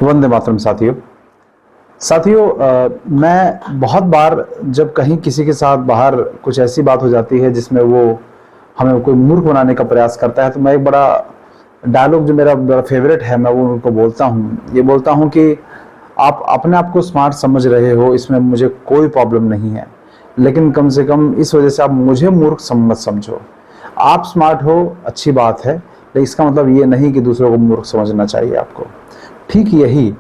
वंदे मातरम साथियों। मैं बहुत बार जब कहीं किसी के साथ बाहर कुछ ऐसी बात हो जाती है जिसमें वो हमें कोई मूर्ख बनाने का प्रयास करता है, तो मैं एक बड़ा डायलॉग जो मेरा बड़ा फेवरेट है, मैं वो उनको बोलता हूँ। ये बोलता हूँ कि आप अपने आप को स्मार्ट समझ रहे हो, इसमें मुझे कोई प्रॉब्लम नहीं है, लेकिन कम से कम इस वजह से आप मुझे मूर्ख मत समझो। आप स्मार्ट हो, अच्छी बात है, लेकिन इसका मतलब ये नहीं कि दूसरों को मूर्ख समझना चाहिए आपको। ठीक यही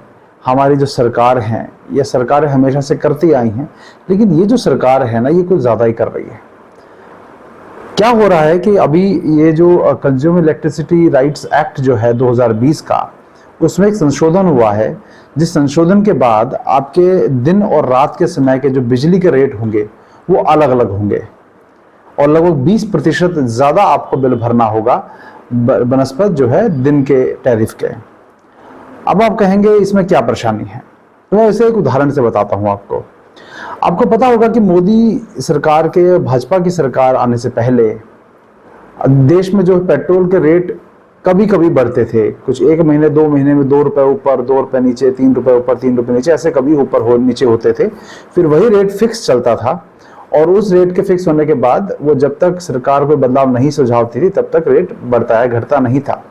हमारी जो सरकार है, ये सरकारें हमेशा से करती आई हैं, लेकिन ये जो सरकार है ना, ये कुछ ज़्यादा ही कर रही है। क्या हो रहा है कि अभी ये जो कंज्यूमर इलेक्ट्रिसिटी राइट्स एक्ट जो है 2020 का, उसमें एक संशोधन हुआ है, जिस संशोधन के बाद आपके दिन और रात के समय के जो बिजली के रेट होंगे वो अलग अलग होंगे और लगभग 20% ज़्यादा आपको बिल भरना होगा बनस्पत जो है दिन के टैरिफ के। अब आप कहेंगे इसमें क्या परेशानी है, तो मैं इसे एक उदाहरण से बताता हूं आपको पता होगा कि मोदी सरकार के, भाजपा की सरकार आने से पहले देश में जो पेट्रोल के रेट कभी कभी बढ़ते थे, कुछ एक महीने 2 महीने में 2 रुपए ऊपर, 2 रुपए नीचे, 3 रुपए ऊपर, 3 रुपए नीचे, ऐसे कभी ऊपर हो नीचे होते थे। फिर वही रेट फिक्स चलता था और उस रेट के फिक्स होने के बाद वो जब तक सरकार कोई बदलाव नहीं सुझावती थी तब तक रेट बढ़ता है, घटता नहीं था।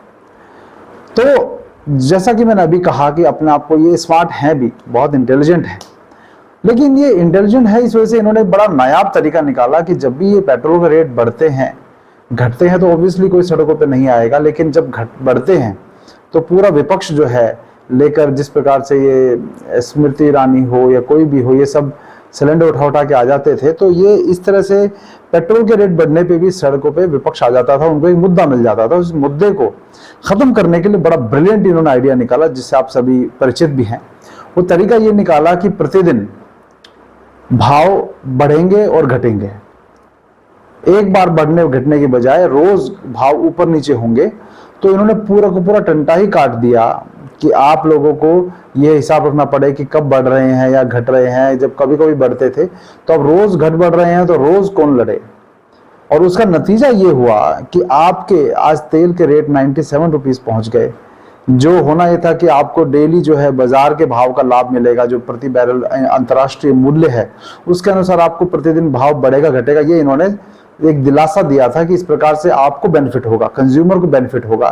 तो जैसा कि मैंने अभी कहा कि अपने आप को ये स्मार्ट है, भी बहुत इंटेलिजेंट है, लेकिन ये इंटेलिजेंट है इस वजह से इन्होंने बड़ा नायाब तरीका निकाला कि जब भी ये पेट्रोल के रेट बढ़ते हैं, घटते हैं, तो ऑब्वियसली कोई सड़कों पे नहीं आएगा, लेकिन जब बढ़ते हैं तो पूरा विपक्ष जो है लेकर, जिस प्रकार से ये स्मृति ईरानी हो या कोई भी हो, ये सब सिलेंडर उठा के आ जाते थे, तो ये इस तरह से पेट्रोल के रेट बढ़ने पे भी सड़कों पे विपक्ष आ जाता था, उनको एक मुद्दा मिल जाता था। उस मुद्दे को खत्म करने के लिए बड़ा ब्रिलियंट इन्होंने आइडिया निकाला, जिससे आप सभी परिचित भी हैं। वो तरीका ये निकाला कि प्रतिदिन भाव बढ़ेंगे और घटेंगे, एक बार बढ़ने घटने के बजाय रोज भाव ऊपर नीचे होंगे। तो इन्होंने पूरा को पूरा टंटा ही काट दिया कि आप लोगों को ये हिसाब रखना पड़े कि कब बढ़ रहे हैं या घट रहे हैं। जब कभी कभी बढ़ते थे तो अब रोज घट बढ़ रहे हैं, तो रोज कौन लड़े। और उसका नतीजा ये हुआ कि आपके आज तेल के रेट 97 रुपीज पहुंच गए। जो होना ये था कि आपको डेली जो है बाजार के भाव का लाभ मिलेगा, जो प्रति बैरल अंतर्राष्ट्रीय मूल्य है उसके अनुसार आपको प्रतिदिन भाव बढ़ेगा घटेगा। ये इन्होंने एक दिलासा दिया था कि इस प्रकार से आपको बेनिफिट होगा, कंज्यूमर को बेनिफिट होगा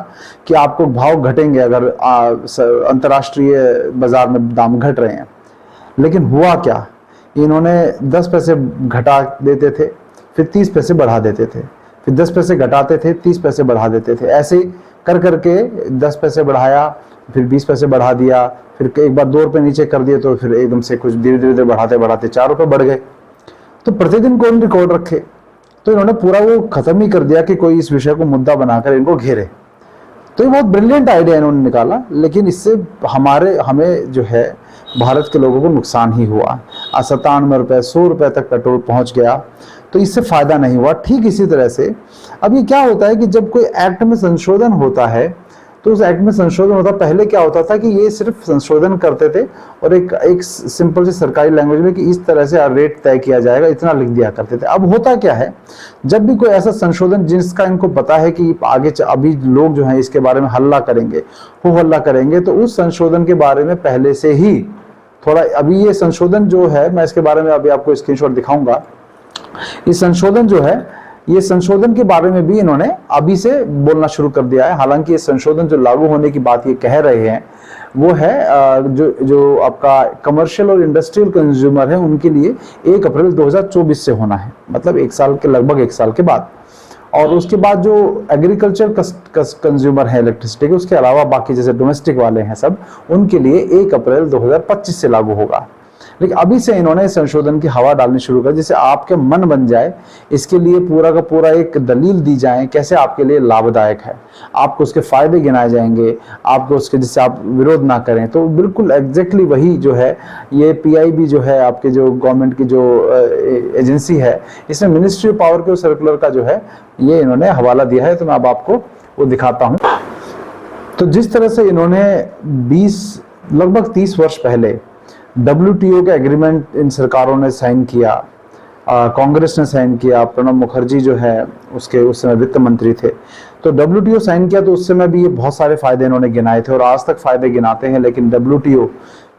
कि आपको भाव घटेंगे अगर अंतर्राष्ट्रीय बाजार में दाम घट रहे हैं। लेकिन हुआ क्या, इन्होंने 10 पैसे घटा देते थे, फिर 30 पैसे बढ़ा देते थे, फिर 10 पैसे घटाते थे, 30 पैसे बढ़ा देते थे। ऐसे ही कर करके 10 पैसे बढ़ाया, फिर 20 पैसे बढ़ा दिया, फिर एक बार 2 रुपए नीचे कर दिए, तो फिर एकदम से कुछ धीरे धीरे बढ़ाते बढ़ाते 4 रुपए बढ़ गए। तो प्रतिदिन कौन रिकॉर्ड रखे, तो इन्होंने पूरा वो खत्म ही कर दिया कि कोई इस विषय को मुद्दा बनाकर इनको घेरे। तो ये बहुत ब्रिलियंट आइडिया इन्होंने निकाला, लेकिन इससे हमें जो है भारत के लोगों को नुकसान ही हुआ। 97 रुपए 100 रुपए तक पेट्रोल पहुंच गया, तो इससे फायदा नहीं हुआ। ठीक इसी तरह से अब ये क्या होता है कि जब कोई एक्ट में संशोधन होता है, तो उस एक्ट में संशोधन होता, पहले क्या होता था कि ये सिर्फ संशोधन करते थे और एक सिंपल सी सरकारी लैंग्वेज में कि इस तरह से रेट तय किया जाएगा, इतना लिख दिया करते थे। अब होता क्या है, जब भी कोई ऐसा संशोधन जिसका इनको पता है कि आगे अभी लोग जो हैं इसके बारे में हल्ला करेंगे, हो हल्ला करेंगे, तो उस संशोधन के बारे में पहले से ही थोड़ा, अभी ये संशोधन जो है, मैं इसके बारे में अभी आपको स्क्रीनशॉट दिखाऊंगा। इस संशोधन जो है, ये संशोधन के बारे में भी इन्होंने अभी से बोलना शुरू कर दिया है। हालांकि ये संशोधन जो लागू होने की बात ये कह रहे हैं वो है जो आपका कमर्शियल और इंडस्ट्रियल कंज्यूमर है उनके लिए 1 अप्रैल 2024 से होना है, मतलब 1 साल के, लगभग 1 साल के बाद। और उसके बाद जो एग्रीकल्चर कंज्यूमर है इलेक्ट्रिसिटी के, उसके अलावा बाकी जैसे डोमेस्टिक वाले हैं सब, उनके लिए 1 अप्रैल 2025 से लागू होगा। लेकिन अभी से इन्होंने संशोधन की हवा डालनी शुरू कर, जिससे आपके मन बन जाए, इसके लिए पूरा का पूरा एक दलील दी जाए कैसे आपके लिए लाभदायक है, आपको उसके फायदे गिनाए जाएंगे, आपको उसके, जिससे आप विरोध ना करें। तो बिल्कुल एग्जैक्टली वही जो है, ये PIB जो है आपके जो गवर्नमेंट की जो एजेंसी है, इसमें मिनिस्ट्री ऑफ पावर के सर्कुलर का जो है ये इन्होंने हवाला दिया है। तो मैं अब आपको वो दिखाता हूँ। तो जिस तरह से इन्होंने लगभग 30 वर्ष पहले WTO के एग्रीमेंट इन सरकारों ने साइन किया, कांग्रेस ने साइन किया, प्रणब मुखर्जी जो है उसके उस समय वित्त मंत्री थे, तो WTO साइन किया, तो उस समय भी ये बहुत सारे फायदे इन्होंने गिनाए थे और आज तक फायदे गिनाते हैं। लेकिन WTO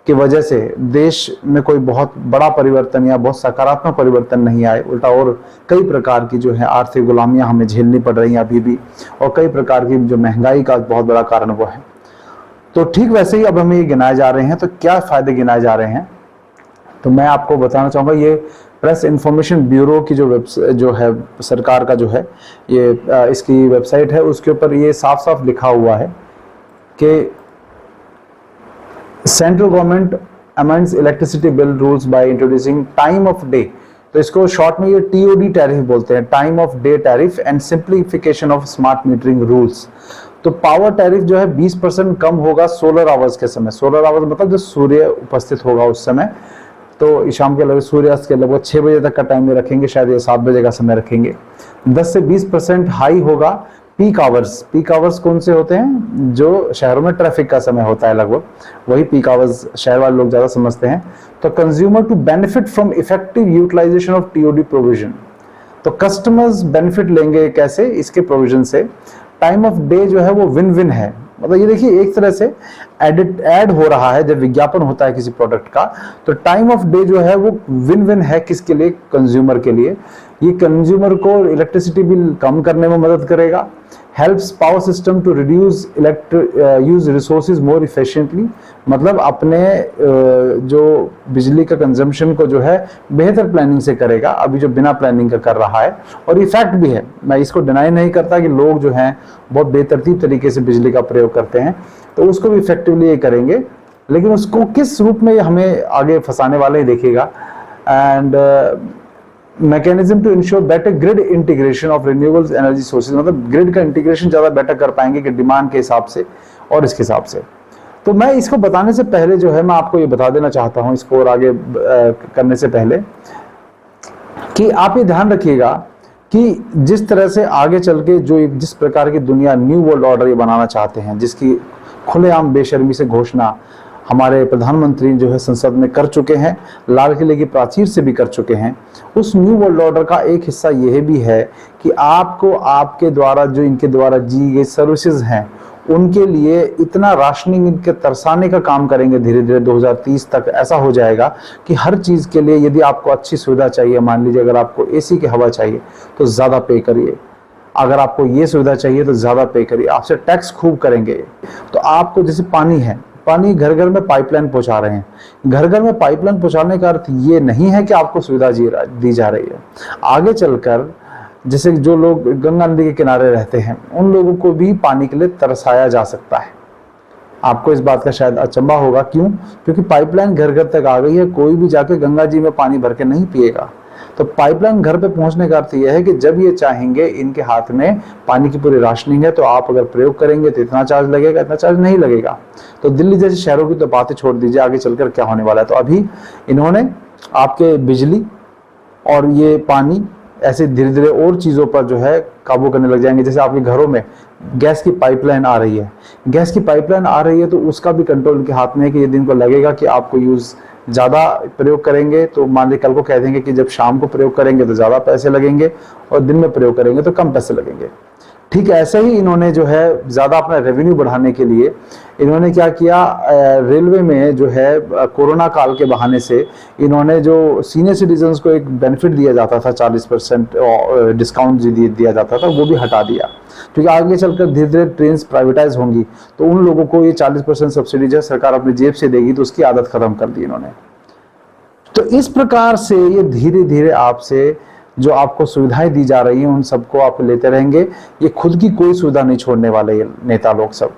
की वजह से देश में कोई बहुत बड़ा परिवर्तन या बहुत सकारात्मक परिवर्तन नहीं आए, उल्टा और कई प्रकार की जो है आर्थिक गुलामियां हमें झेलनी पड़ रही हैं अभी भी, और कई प्रकार की जो महंगाई का बहुत बड़ा कारण वो है। तो ठीक वैसे ही अब हमें ये गिनाए जा रहे हैं, तो क्या फायदे गिनाए जा रहे हैं, तो मैं आपको बताना चाहूंगा। ये प्रेस इंफॉर्मेशन ब्यूरो की जो है सरकार का जो है ये इसकी वेबसाइट है, उसके ऊपर ये साफ साफ लिखा हुआ है कि central government amends electricity bill rules by introducing time of day, तो इसको शॉर्ट में ये TOD टैरिफ बोलते हैं, time of day tariff, and simplification of smart metering rules. तो पावर टैरिफ जो है 20% कम होगा सोलर आवर्स के समय। सोलर आवर्स मतलब जो सूर्य उपस्थित होगा उस समय, तो शाम के लगभग सूर्यास्त के लगभग 6 बजे तक का टाइम में रखेंगे, शायद ये 7 बजे का समय रखेंगे। 10 से 20% हाई होगा पीक आवर्स। पीक आवर्स कौन से होते हैं, जो शहरों में ट्रैफिक का समय होता है, लगभग वही पीक आवर्स शहर वाले लोग ज्यादा समझते हैं। तो consumer to benefit from effective utilisation of TOD provision, तो कस्टमर्स बेनिफिट लेंगे कैसे, इसके प्रोविजन से। टाइम ऑफ डे जो है वो विन विन है, मतलब ये देखिए एक तरह से ऐड हो रहा है, जब विज्ञापन होता है किसी प्रोडक्ट का, तो टाइम ऑफ डे जो है वो विन विन है, किसके लिए, कंज्यूमर के लिए। ये कंज्यूमर को इलेक्ट्रिसिटी बिल कम करने में मदद करेगा, helps power system to reduce use resources more efficiently, मतलब अपने जो बिजली का कंजम्पशन को जो है बेहतर प्लानिंग से करेगा, अभी जो बिना प्लानिंग का कर रहा है। और ये फैक्ट भी है, मैं इसको डिनाई नहीं करता कि लोग जो हैं बहुत बेतरतीब तरीके से बिजली का प्रयोग करते हैं, तो उसको भी इफेक्टिवली ये करेंगे, लेकिन उसको किस रूप में हमें आगे फंसाने वाले ही देखिएगा। And mechanism to ensure better grid integration of renewable energy sources, मतलब ग्रिड का इंटीग्रेशन ज्यादा बेटर कर पाएंगे कि डिमांड के हिसाब से और इसके हिसाब से। तो मैं इसको बताने से पहले जो है मैं आपको ये बता देना चाहता हूं, इसको और आगे करने से पहले, कि आप ये ध्यान रखिएगा कि जिस तरह से आगे चल के जो जिस प्रकार की दुनिया न्यू वर्ल्ड ऑर्डर ये बनाना चाहते हैं, जिसकी खुलेआम बेशर्मी से घोषणा हमारे प्रधानमंत्री जो है संसद में कर चुके हैं, लाल किले की प्राचीर से भी कर चुके हैं, उस न्यू वर्ल्ड ऑर्डर का एक हिस्सा यह भी है कि आपको आपके द्वारा जो इनके द्वारा दी गई सर्विसेज हैं उनके लिए इतना राशनिंग इनके तरसाने का काम करेंगे धीरे धीरे 2030 तक। ऐसा हो जाएगा कि हर चीज के लिए यदि आपको अच्छी सुविधा चाहिए, मान लीजिए अगर आपको AC की हवा चाहिए तो ज्यादा पे करिए, अगर आपको ये सुविधा चाहिए तो ज्यादा पे करिए, आपसे टैक्स खूब करेंगे। तो आपको जैसे पानी है, पानी घर घर में पाइपलाइन पहुंचा रहे हैं, घर घर में पाइपलाइन पहुंचाने का अर्थ ये नहीं है कि आपको सुविधा दी जा रही है। आगे चलकर जैसे जो लोग गंगा नदी के किनारे रहते हैं उन लोगों को भी पानी के लिए तरसाया जा सकता है। आपको इस बात का शायद अचंभा होगा, क्यों? क्योंकि पाइपलाइन घर घर तक आ गई है, कोई भी जाके गंगा जी में पानी भर के नहीं पिएगा। तो पाइपलाइन घर पे पहुंचने का अर्थ यह है कि जब ये चाहेंगे, इनके हाथ में पानी की पूरी राशनिंग है, तो आप अगर प्रयोग करेंगे तो इतना चार्ज लगेगा, इतना चार्ज नहीं लगेगा। तो दिल्ली जैसे शहरों की तो बातें छोड़ दीजिए, आगे चलकर क्या होने वाला है। तो अभी इन्होंने आपके बिजली और ये पानी ऐसे धीरे धीरे और चीजों पर जो है काबू करने लग जाएंगे। जैसे आपके घरों में गैस की पाइपलाइन आ रही है, गैस की पाइपलाइन आ रही है, तो उसका भी कंट्रोल इनके हाथ में है कि यदि इनको लगेगा कि आपको यूज ज्यादा प्रयोग करेंगे तो मान ली कल को कह देंगे कि जब शाम को प्रयोग करेंगे तो ज्यादा पैसे लगेंगे और दिन में प्रयोग करेंगे तो कम पैसे लगेंगे। ठीक ऐसे ही इन्होंने जो है ज्यादा अपना रेवेन्यू बढ़ाने के लिए इन्होंने क्या किया, रेलवे में जो है कोरोना काल के बहाने से इन्होंने जो सीनियर सिटीजन्स को एक बेनिफिट दिया जाता था, 40% डिस्काउंट दिया जाता था, वो भी हटा दिया। क्योंकि आगे चलकर धीरे धीरे ट्रेन प्राइवेटाइज होंगी तो उन लोगों को ये 40% सब्सिडी जो सरकार अपनी जेब से देगी, तो उसकी आदत खत्म कर दी इन्होंने। तो इस प्रकार से ये धीरे धीरे आपसे जो आपको सुविधाएं दी जा रही हैं उन सबको आप लेते रहेंगे। ये खुद की कोई सुविधा नहीं छोड़ने वाले ये नेता लोग सब।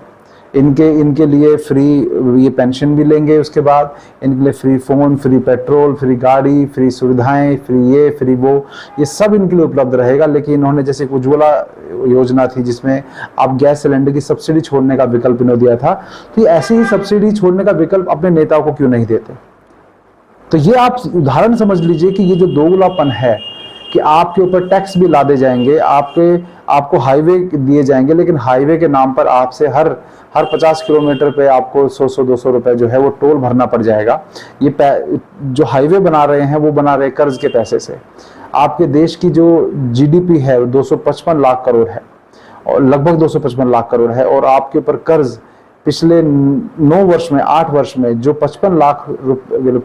इनके लिए फ्री ये पेंशन भी लेंगे, उसके बाद इनके लिए free phone, free petrol, free गाड़ी, फ्री सुविधाएं, फ्री ये फ्री वो, ये सब इनके लिए उपलब्ध रहेगा। लेकिन इन्होंने जैसे उज्ज्वला योजना थी जिसमें आप गैस सिलेंडर की सब्सिडी छोड़ने का विकल्प इन्होंने दिया था, तो ऐसे ही सब्सिडी छोड़ने का विकल्प अपने नेताओं को क्यों नहीं देते? तो ये आप उदाहरण समझ लीजिए कि ये जो दोगलापन है कि आपके ऊपर टैक्स भी लादे जाएंगे, आपको हाईवे दिए जाएंगे, लेकिन हाईवे के नाम पर आपसे हर 50 किलोमीटर पे आपको 100-200 रुपए जो है वो टोल भरना पड़ जाएगा। ये जो हाईवे बना रहे हैं वो बना रहे कर्ज के पैसे से। आपके देश की जो जीडीपी है 255 लाख करोड़ है, और लगभग 255 लाख करोड़ है, और आपके ऊपर कर्ज पिछले 9 वर्ष में 8 वर्ष में जो 55 लाख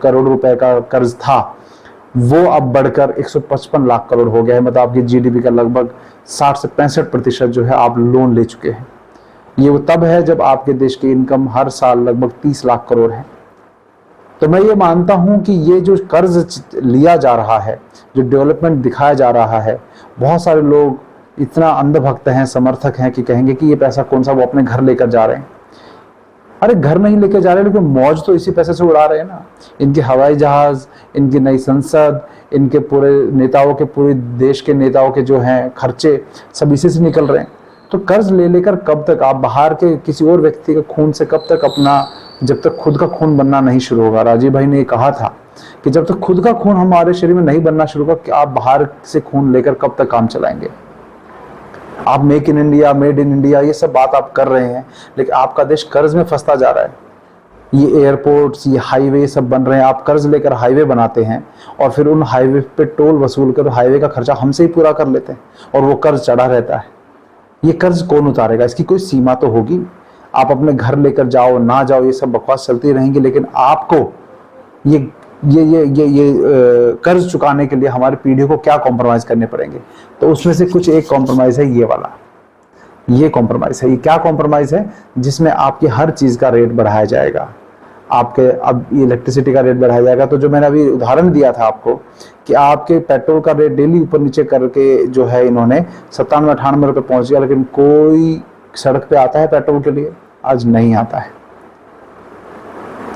करोड़ रुपए का कर्ज था वो अब बढ़कर 155 लाख करोड़ हो गया है। मतलब आपकी जीडीपी का लगभग 60 से 65% जो है आप लोन ले चुके हैं। ये वो तब है जब आपके देश की इनकम हर साल लगभग 30 लाख करोड़ है। तो मैं ये मानता हूं कि ये जो कर्ज लिया जा रहा है, जो डेवलपमेंट दिखाया जा रहा है, बहुत सारे लोग इतना अंधभक्त हैं, समर्थक हैं कि कहेंगे कि ये पैसा कौन सा वो अपने घर लेकर जा रहे हैं। अरे घर नहीं लेकर जा रहे, लेकिन मौज तो इसी पैसे से उड़ा रहे हैं ना। इनके हवाई जहाज, इनकी नई संसद, इनके पूरे नेताओं के, पूरे देश के नेताओं के जो हैं खर्चे सब इसी से निकल रहे हैं। तो कर्ज ले लेकर कब तक आप बाहर के किसी और व्यक्ति के खून से कब तक अपना, जब तक खुद का खून बनना नहीं शुरू होगा। राजीव भाई ने ये कहा था कि जब तक खुद का खून हमारे शरीर में नहीं बनना शुरू होगा कि आप बाहर से खून लेकर कब तक काम चलाएंगे। आप make in India, made in India, ये सब बात आप कर रहे हैं, लेकिन आपका देश कर्ज में फंसता जा रहा है। ये एयरपोर्ट्स, ये हाईवे सब बन रहे हैं, आप कर्ज लेकर हाईवे बनाते हैं और फिर उन हाईवे पे टोल वसूल कर हाईवे का खर्चा हमसे ही पूरा कर लेते हैं और वो कर्ज चढ़ा रहता है। ये कर्ज कौन उतारेगा? इसकी कोई सीमा तो होगी। आप अपने घर लेकर जाओ ना जाओ, ये सब बकवास चलती रहेंगी, लेकिन आपको ये कर्ज चुकाने के लिए हमारी पीढ़ी को क्या कॉम्प्रोमाइज करने पड़ेंगे। तो उसमें से कुछ एक कॉम्प्रोमाइज है ये वाला, ये कॉम्प्रोमाइज है। ये क्या कॉम्प्रोमाइज है? जिसमें आपकी हर चीज का रेट बढ़ाया जाएगा। आपके अब इलेक्ट्रिसिटी का रेट बढ़ाया जाएगा। तो जो मैंने अभी उदाहरण दिया था आपको कि आपके पेट्रोल का रेट डेली ऊपर नीचे करके जो है इन्होंने 97-98 रुपये पहुंच गया, लेकिन कोई सड़क पे आता है पेट्रोल के लिए? आज नहीं आता है।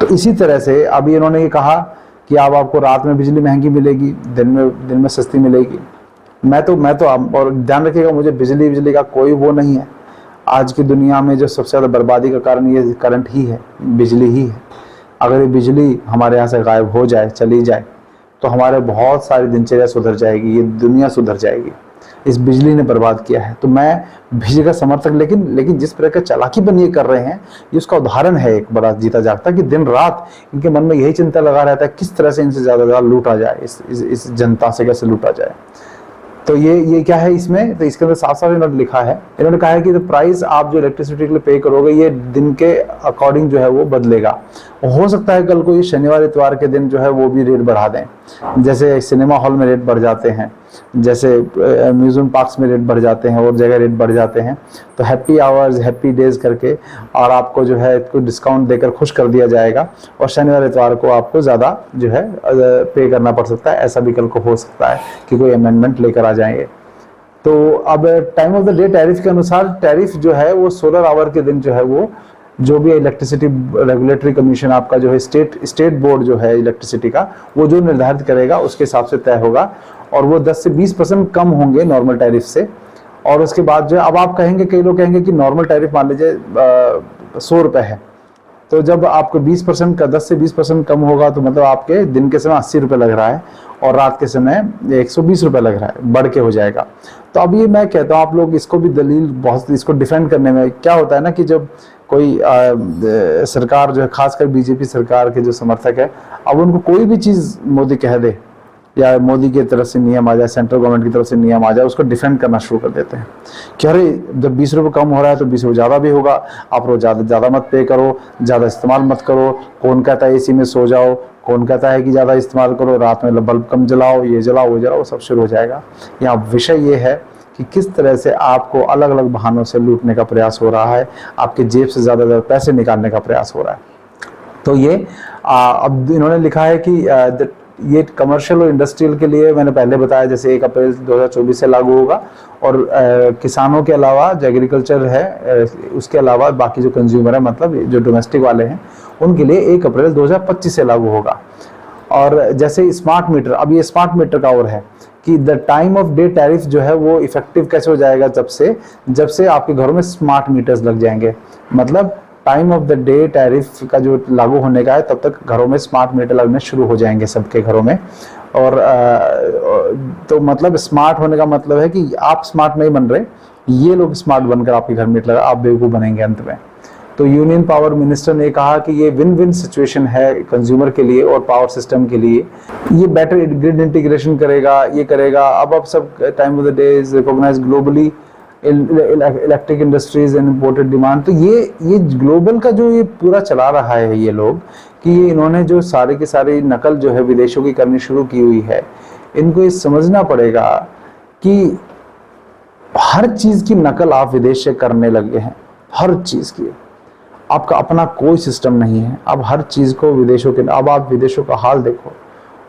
तो इसी तरह से अभी इन्होंने ये कहा कि अब आपको रात में बिजली महंगी मिलेगी, दिन में सस्ती मिलेगी। मैं तो और ध्यान रखिएगा, मुझे बिजली का कोई वो नहीं है। आज की दुनिया में जो सबसे ज़्यादा बर्बादी का कारण ये करंट ही है, बिजली ही है। अगर ये बिजली हमारे यहाँ से गायब हो जाए, चली जाए, तो हमारे बहुत सारी दिनचर्या सुधर जाएगी, ये दुनिया सुधर जाएगी। इस बिजली ने बर्बाद किया है। तो मैं बिजली का समर्थक, लेकिन जिस प्रकार चालाकी बन ये कर रहे हैं, ये उसका उदाहरण है एक बड़ा जीता जागता, कि दिन रात इनके मन में यही चिंता लगा रहता है किस तरह से इनसे ज़्यादा लूटा जाए, इस जनता से कैसे लूटा जाए। तो ये क्या है इसमें? तो इसके अंदर साफ साफ इन्होंने लिखा है, इन्होंने कहा है कि प्राइस आप जो इलेक्ट्रिसिटी के लिए पे करोगे ये दिन के अकॉर्डिंग जो है वो बदलेगा। हो सकता है कल को ये शनिवार इतवार के दिन जो है वो भी रेट बढ़ा दें, जैसे सिनेमा हॉल में रेट बढ़ जाते हैं, जैसे अम्यूजमेंट पार्क्स में रेट बढ़ जाते हैं और जगह रेट बढ़ जाते हैं। तो हैप्पी आवर्स, हैप्पी डेज करके और आपको जो है कोई डिस्काउंट देकर खुश कर दिया जाएगा और शनिवार इतवार को आपको ज़्यादा जो है पे करना पड़ सकता है। ऐसा भी कल को हो सकता है कि कोई अमेंडमेंट लेकर आ जाएंगे। तो अब time of the day tariff के अनुसार टैरिफ जो है वो सोलर आवर के दिन जो है वो जो भी इलेक्ट्रिसिटी रेगुलेटरी कमीशन आपका जो है स्टेट बोर्ड जो है इलेक्ट्रिसिटी का, वो जो निर्धारित करेगा उसके हिसाब से तय होगा और वो 10 से 20% कम होंगे नॉर्मल टैरिफ से। और उसके बाद जो अब आप कहेंगे, कई लोग कहेंगे कि नॉर्मल टैरिफ मान लीजिए 100 रुपये है, तो जब आपको 20% का 10 से 20% कम होगा तो मतलब आपके दिन के समय 80 रुपये लग रहा है और रात के समय 120 रुपये लग रहा है, बढ़ के हो जाएगा। तो अब ये मैं कहता हूँ आप लोग इसको भी दलील बहुत, इसको डिफेंड करने में क्या होता है ना कि जब कोई सरकार जो है, खासकर बीजेपी सरकार के जो समर्थक है, अब उनको कोई भी चीज़ मोदी कह दे या मोदी की तरफ से नियम आ जाए, सेंट्रल गवर्नमेंट की तरफ से नियम आ जाए, उसको डिफेंड करना शुरू कर देते हैं कि अरे जब 20 रुपये कम हो रहा है तो 20 रुपये ज़्यादा भी होगा, आप रोज ज़्यादा मत पे करो, ज़्यादा इस्तेमाल मत करो। कौन कहता है एसी में सो जाओ, कौन कहता है कि ज़्यादा इस्तेमाल करो, रात में बल्ब कम जलाओ, ये जलाओ वो जलाओ, सब शुरू हो जाएगा। यहाँ विषय ये है कि किस तरह से आपको अलग अलग बहानों से लूटने का प्रयास हो रहा है, आपके जेब से ज़्यादा पैसे निकालने का प्रयास हो रहा है। तो ये अब इन्होंने लिखा है कि ये कमर्शियल और इंडस्ट्रियल के लिए मैंने पहले बताया जैसे 1 अप्रैल 2024 से लागू होगा और किसानों के अलावा जो एग्रीकल्चर है उसके अलावा बाकी जो कंज्यूमर है, मतलब जो डोमेस्टिक वाले हैं, उनके लिए 1 अप्रैल 2025 से लागू होगा। और जैसे स्मार्ट मीटर, अब ये स्मार्ट मीटर का और है कि the time of day tariff जो है वो इफेक्टिव कैसे हो जाएगा, जब से आपके घरों में स्मार्ट मीटर्स लग जाएंगे। मतलब time of the day tariff का जो लागू होने का है तब तक घरों में स्मार्ट मीटर लगने शुरू हो जाएंगे सबके घरों में। और तो मतलब स्मार्ट होने का मतलब है कि आप स्मार्ट नहीं बन रहे, ये लोग स्मार्ट बनकर आपके घर मीटर लगा, आप बेवकूफ़ बनेंगे अंत में। तो यूनियन पावर मिनिस्टर ने कहा कि ये विन विन सिचुएशन है कंज्यूमर के लिए और पावर सिस्टम के लिए। ये बेटर ग्रिड इंटीग्रेशन करेगा, ये करेगा। अब सब time of the day is recognise globally electric industries and imported demand. तो ये ग्लोबल का जो ये पूरा चला रहा है ये लोग, कि ये इन्होंने जो सारी की सारी नकल जो है विदेशों की करनी शुरू की हुई है, इनको ये समझना पड़ेगा कि हर चीज की नकल आप विदेश से करने लगे हैं, हर चीज की। आपका अपना कोई सिस्टम नहीं है, अब हर चीज को विदेशों के। अब आप विदेशों का हाल देखो,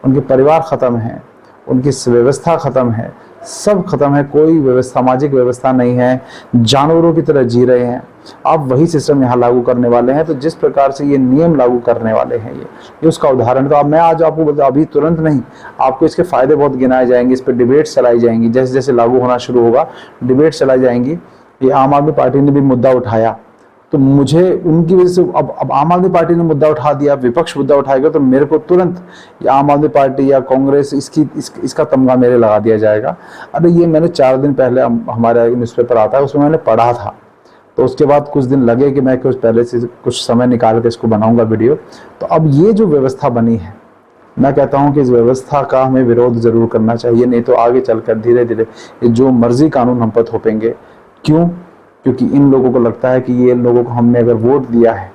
उनके परिवार खत्म है, उनकी व्यवस्था खत्म है, सब खत्म है, कोई सामाजिक व्यवस्था नहीं है, जानवरों की तरह जी रहे हैं। आप वही सिस्टम यहाँ लागू करने वाले हैं। तो जिस प्रकार से ये नियम लागू करने वाले हैं ये उसका उदाहरण। तो अब मैं आज आपको बता, अभी तुरंत नहीं, आपको इसके फायदे बहुत गिनाए जाएंगे, इस पर डिबेट्स चलाई जाएंगी, जैसे जैसे लागू होना शुरू होगा डिबेट्स चलाई जाएंगी। ये आम आदमी पार्टी ने भी मुद्दा उठाया, तो मुझे उनकी वजह से अब आम आदमी पार्टी ने मुद्दा उठा दिया, विपक्ष मुद्दा उठाएगा, तो मेरे को तुरंत आम आदमी पार्टी या कांग्रेस इसका तमगा मेरे लगा दिया जाएगा। अरे ये मैंने 4 दिन पहले हमारा न्यूज़पेपर आता है उसमें मैंने पढ़ा था, तो उसके बाद कुछ दिन लगे कि मैं कुछ पहले से कुछ समय निकाल के इसको बनाऊंगा वीडियो। तो अब ये जो व्यवस्था बनी है, मैं कहता हूँ कि इस व्यवस्था का हमें विरोध जरूर करना चाहिए, नहीं तो आगे चलकर धीरे धीरे ये जो मर्जी कानून हम पर थोपेंगे। क्यों? क्योंकि इन लोगों को लगता है कि ये लोगों को हमने अगर वोट दिया है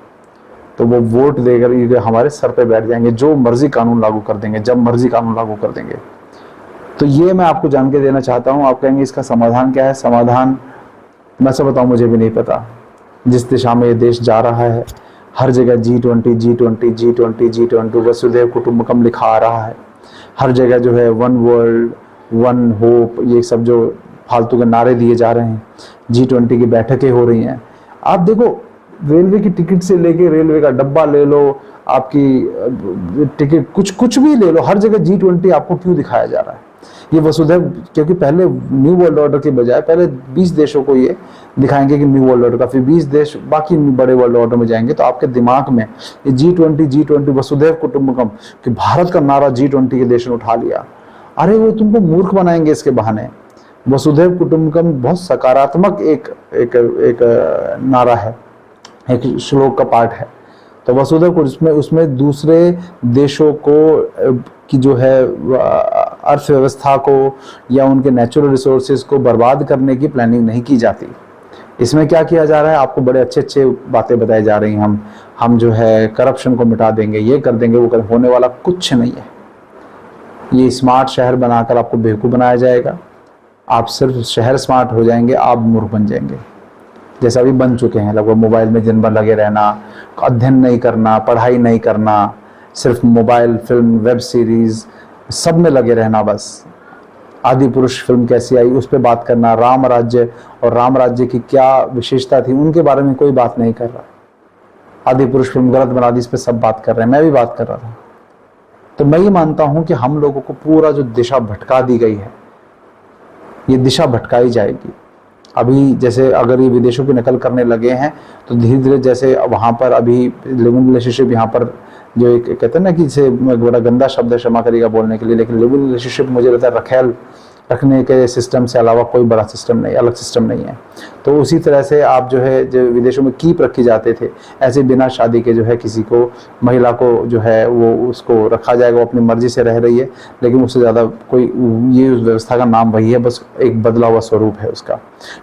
तो वो वोट देकर ये हमारे सर पे बैठ जाएंगे, जो मर्जी कानून लागू कर देंगे, जब मर्जी कानून लागू कर देंगे। तो ये मैं आपको जान के देना चाहता हूँ। आप कहेंगे इसका समाधान क्या है? समाधान मैं से बताऊँ, मुझे भी नहीं पता। जिस दिशा में ये देश जा रहा है, हर जगह G20 वसुधैव कुटुंबकम लिखा आ रहा है। हर जगह जो है वन वर्ल्ड वन होप, ये सब जो फालतू के नारे दिए जा रहे हैं, G20 की बैठकें हो रही हैं। आप देखो, रेलवे की टिकट से लेके रेलवे का डब्बा ले लो, आपकी टिकट कुछ भी ले लो, हर जगह G20 आपको क्यों दिखाया जा रहा है? ये वसुधैव, क्योंकि पहले न्यू वर्ल्ड ऑर्डर के बजाय पहले 20 देशों को ये दिखाएंगे कि न्यू वर्ल्ड ऑर्डर का, फिर 20 देश बाकी बड़े वर्ल्ड ऑर्डर में जाएंगे। तो आपके दिमाग में ये G20 वसुधैव कुटुंबकम, कि भारत का नारा G20 के देश ने उठा लिया। अरे वो तुमको मूर्ख बनाएंगे इसके बहाने। वसुधैव कुटुंबकम बहुत सकारात्मक एक नारा है, एक श्लोक का पाठ है। तो वसुधैव उसमें दूसरे देशों को की जो है अर्थव्यवस्था को या उनके नेचुरल रिसोर्सेज को बर्बाद करने की प्लानिंग नहीं की जाती। इसमें क्या किया जा रहा है? आपको बड़े अच्छे बातें बताई जा रही हैं, हम जो है करप्शन को मिटा देंगे, ये कर देंगे, वो कर। होने वाला कुछ नहीं है। ये स्मार्ट शहर बनाकर आपको बेवकूफ़ बनाया जाएगा। आप सिर्फ शहर स्मार्ट हो जाएंगे, आप मूर्ख बन जाएंगे, जैसा अभी बन चुके हैं। लगभग मोबाइल में दिन भर लगे रहना, अध्ययन नहीं करना, पढ़ाई नहीं करना, सिर्फ मोबाइल, फिल्म, वेब सीरीज, सब में लगे रहना। बस आदि पुरुष फिल्म कैसी आई उस पर बात करना, राम राज्य और राम राज्य की क्या विशेषता थी उनके बारे में कोई बात नहीं कर रहा। आदि पुरुष फिल्म गलत बना दी, इस पर सब बात कर रहे हैं, मैं भी बात कर रहा था। तो मैं ये मानता हूं कि हम लोगों को पूरा जो दिशा भटका दी गई है, ये दिशा भटकाई जाएगी। अभी जैसे अगर ये विदेशों की नकल करने लगे हैं तो धीरे धीरे, जैसे वहाँ पर अभी लिविंग रिलेशनशिप, यहाँ पर जो एक कहते हैं ना कि इसे बड़ा गंदा शब्द है, क्षमा करिएगा बोलने के लिए, लेकिन लिविंग रिलेशनशिप मुझे लगता है रखेल रखने के सिस्टम से अलावा कोई बड़ा सिस्टम नहीं, अलग सिस्टम नहीं है। तो उसी तरह से आप जो है, जो विदेशों में कीप रखे जाते थे, ऐसे बिना शादी के जो है किसी को, महिला को जो है वो उसको रखा जाएगा, वो अपनी मर्जी से रह रही है, लेकिन उससे ज़्यादा कोई, ये उस व्यवस्था का नाम वही है, बस एक बदला हुआ स्वरूप है उसका।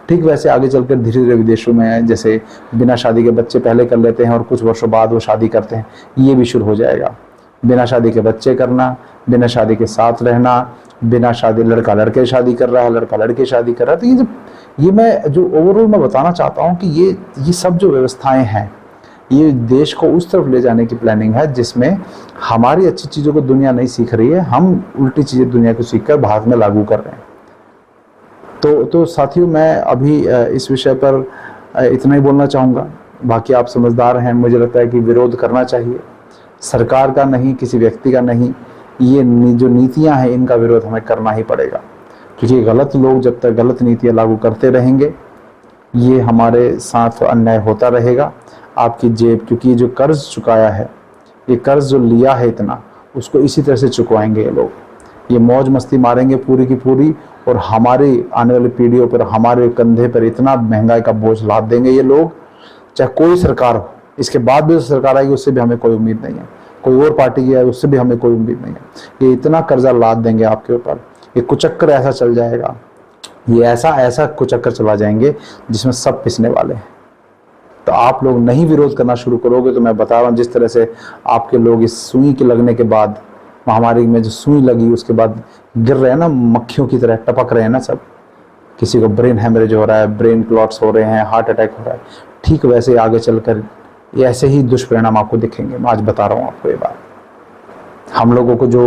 ठीक वैसे आगे चलकर धीरे धीरे विदेशों में जैसे बिना शादी के बच्चे पहले कर लेते हैं और कुछ वर्षों बाद वो शादी करते हैं, ये भी शुरू हो जाएगा। बिना शादी के बच्चे करना, बिना शादी के साथ रहना, बिना शादी, लड़का लड़के शादी कर रहा है, लड़का लड़के शादी कर रहा है। तो ये मैं जो ओवरऑल मैं बताना चाहता हूँ कि ये सब जो व्यवस्थाएं हैं, ये देश को उस तरफ ले जाने की प्लानिंग है जिसमें हमारी अच्छी चीज़ों को दुनिया नहीं सीख रही है, हम उल्टी चीज़ें दुनिया को सीखकर भारत में लागू कर रहे हैं। तो साथियों, मैं अभी इस विषय पर इतना ही बोलना चाहूँगा। बाकी आप समझदार हैं, मुझे लगता है कि विरोध करना चाहिए, सरकार का नहीं, किसी व्यक्ति का नहीं, ये जो नीतियां हैं इनका विरोध हमें करना ही पड़ेगा। क्योंकि गलत लोग जब तक गलत नीतियां लागू करते रहेंगे, ये हमारे साथ अन्याय होता रहेगा। आपकी जेब, क्योंकि ये जो कर्ज चुकाया है, ये कर्ज जो लिया है इतना, उसको इसी तरह से चुकवाएंगे ये लोग। ये मौज मस्ती मारेंगे पूरी की पूरी, और हमारी आने वाली पीढ़ियों पर, हमारे कंधे पर इतना महंगाई का बोझ लाद देंगे ये लोग चाहे कोई सरकार हो, इसके बाद भी जो सरकार आएगी उससे भी हमें कोई उम्मीद नहीं है, कोई और पार्टी की है उससे भी हमें कोई उम्मीद नहीं है। ये इतना कर्जा लाद देंगे आपके ऊपर, ये कुचक्कर ऐसा चल जाएगा, ये ऐसा ऐसा कुचक्कर चला जाएंगे जिसमें सब पिसने वाले हैं। तो आप लोग नहीं विरोध करना शुरू करोगे तो मैं बता रहा हूँ, जिस तरह से आपके लोग इस सुई के लगने के बाद, महामारी में जो सुई लगी उसके बाद गिर रहे हैं ना, मक्खियों की तरह टपक रहे हैं ना सब, किसी को ब्रेन हेमरेज हो रहा है, ब्रेन क्लॉट्स हो रहे हैं, हार्ट अटैक हो रहा है, ठीक वैसे आगे चलकर ऐसे ही दुष्परिणाम आपको दिखेंगे। मैं आज बता रहा हूँ आपको ये बात। हम लोगों को जो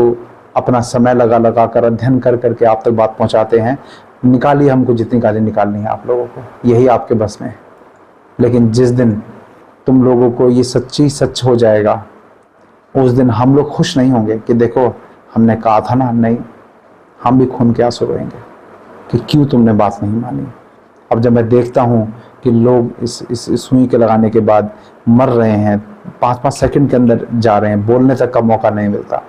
अपना समय लगा लगा कर अध्ययन कर करके आप तक बात पहुंचाते हैं, निकालिए हमको जितनी गाली निकालनी है आप लोगों को, यही आपके बस में है। लेकिन जिस दिन तुम लोगों को ये सच्ची सच हो जाएगा, उस दिन हम लोग खुश नहीं होंगे कि देखो हमने कहा था ना, नहीं, हम भी खून के आंसू रोएंगे कि क्यों तुमने बात नहीं मानी। अब जब मैं देखता हूँ कि लोग इस सुई के लगाने के बाद मर रहे हैं, 5-5 सेकंड के अंदर जा रहे हैं, बोलने तक का मौका नहीं मिलता,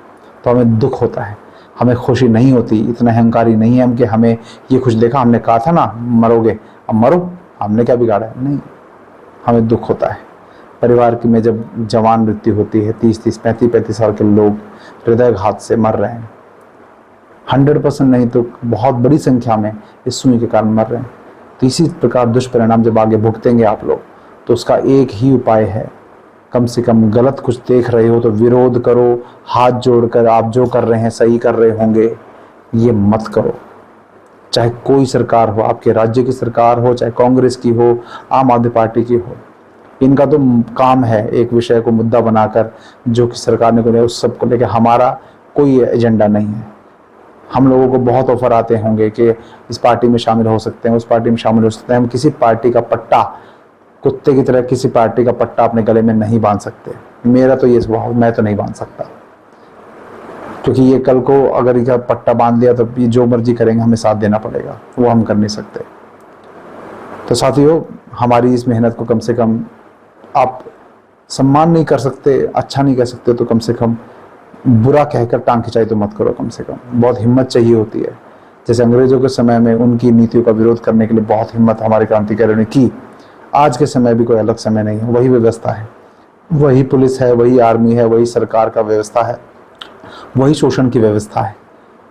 तो हमें दुख होता है, हमें खुशी नहीं होती। इतना अहंकारी नहीं है हम कि हमें ये कुछ देखा, हमने कहा था ना मरोगे, अब मरो, हमने क्या बिगाड़ा है, नहीं, हमें दुख होता है। परिवार की में जब जवान मृत्यु होती है, 30-30, 35-35 साल के लोग हृदयघात से मर रहे हैं, 100% नहीं तो बहुत बड़ी संख्या में इस सुई के कारण मर रहे हैं। तो इसी प्रकार दुष्परिणाम जब आगे भुगतेंगे आप लोग, तो उसका एक ही उपाय है, कम से कम गलत कुछ देख रहे हो तो विरोध करो, हाथ जोड़कर आप जो कर रहे हैं सही कर रहे होंगे, ये मत करो। चाहे कोई सरकार हो, आपके राज्य की सरकार हो, चाहे कांग्रेस की हो, आम आदमी पार्टी की हो, इनका तो काम है एक विषय को मुद्दा बनाकर जो कि सरकार ने को उस सब को लेकर, हमारा कोई एजेंडा नहीं है। हम लोगों को बहुत ऑफर आते होंगे कि इस पार्टी में शामिल हो सकते हैं, उस पार्टी में शामिल हो सकते हैं। हम किसी पार्टी का पट्टा, कुत्ते की तरह किसी पार्टी का पट्टा अपने गले में नहीं बांध सकते। मेरा तो ये स्वभाव, मैं तो नहीं बांध सकता, क्योंकि ये कल को अगर इसका पट्टा बांध लिया तो ये जो मर्जी करेंगे हमें साथ देना पड़ेगा, वो हम कर नहीं सकते। तो साथियों, हमारी इस मेहनत को कम से कम आप सम्मान नहीं कर सकते, अच्छा नहीं कह सकते, तो कम से कम बुरा कहकर टांग खिंचाई तो मत करो। कम से कम बहुत हिम्मत चाहिए होती है। जैसे अंग्रेजों के समय में उनकी नीतियों का विरोध करने के लिए बहुत हिम्मत हमारे क्रांतिकारियों ने की। आज के समय भी कोई अलग समय नहीं है, वही व्यवस्था है, वही पुलिस है, वही आर्मी है, वही सरकार का व्यवस्था है, वही शोषण की व्यवस्था है।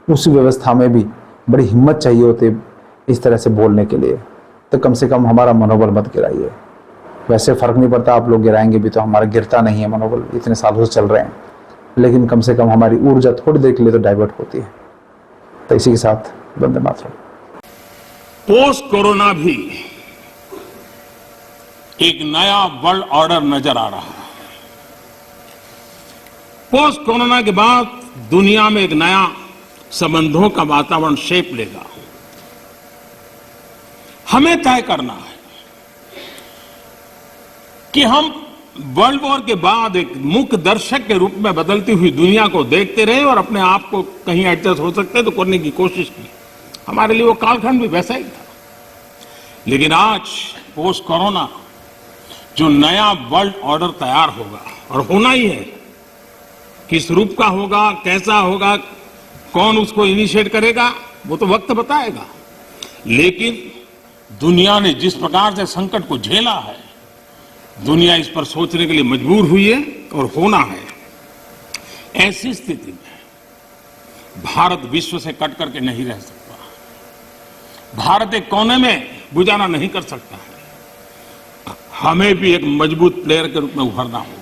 उसी व्यवस्था में भी बड़ी हिम्मत चाहिए होती है इस तरह से बोलने के लिए। तो कम से कम हमारा मनोबल मत गिराइए। वैसे फर्क नहीं पड़ता, आप लोग गिराएंगे भी तो हमारा गिरता नहीं है मनोबल, इतने सालों से चल रहे हैं। लेकिन कम से कम हमारी ऊर्जा थोड़ी देर के लिए तो डाइवर्ट होती है। तो इसी के साथ वंदे मातरम। पोस्ट कोरोना भी एक नया वर्ल्ड ऑर्डर नजर आ रहा है। पोस्ट कोरोना के बाद दुनिया में एक नया संबंधों का वातावरण शेप लेगा। हमें तय करना है कि हम वर्ल्ड वॉर के बाद एक मुख्य दर्शक के रूप में बदलती हुई दुनिया को देखते रहे और अपने आप को कहीं एडजस्ट हो सकते तो करने की कोशिश की। हमारे लिए वो कालखंड भी वैसा ही था। लेकिन आज पोस्ट कोरोना जो नया वर्ल्ड ऑर्डर तैयार होगा, और होना ही है, किस रूप का होगा, कैसा होगा, कौन उसको इनिशिएट करेगा, वो तो वक्त बताएगा। लेकिन दुनिया ने जिस प्रकार से संकट को झेला है, दुनिया इस पर सोचने के लिए मजबूर हुई है और होना है। ऐसी स्थिति में भारत विश्व से कट करके नहीं रह सकता। भारत एक कोने में गुजारा नहीं कर सकता है। हमें भी एक मजबूत प्लेयर के रूप में उभरना होगा।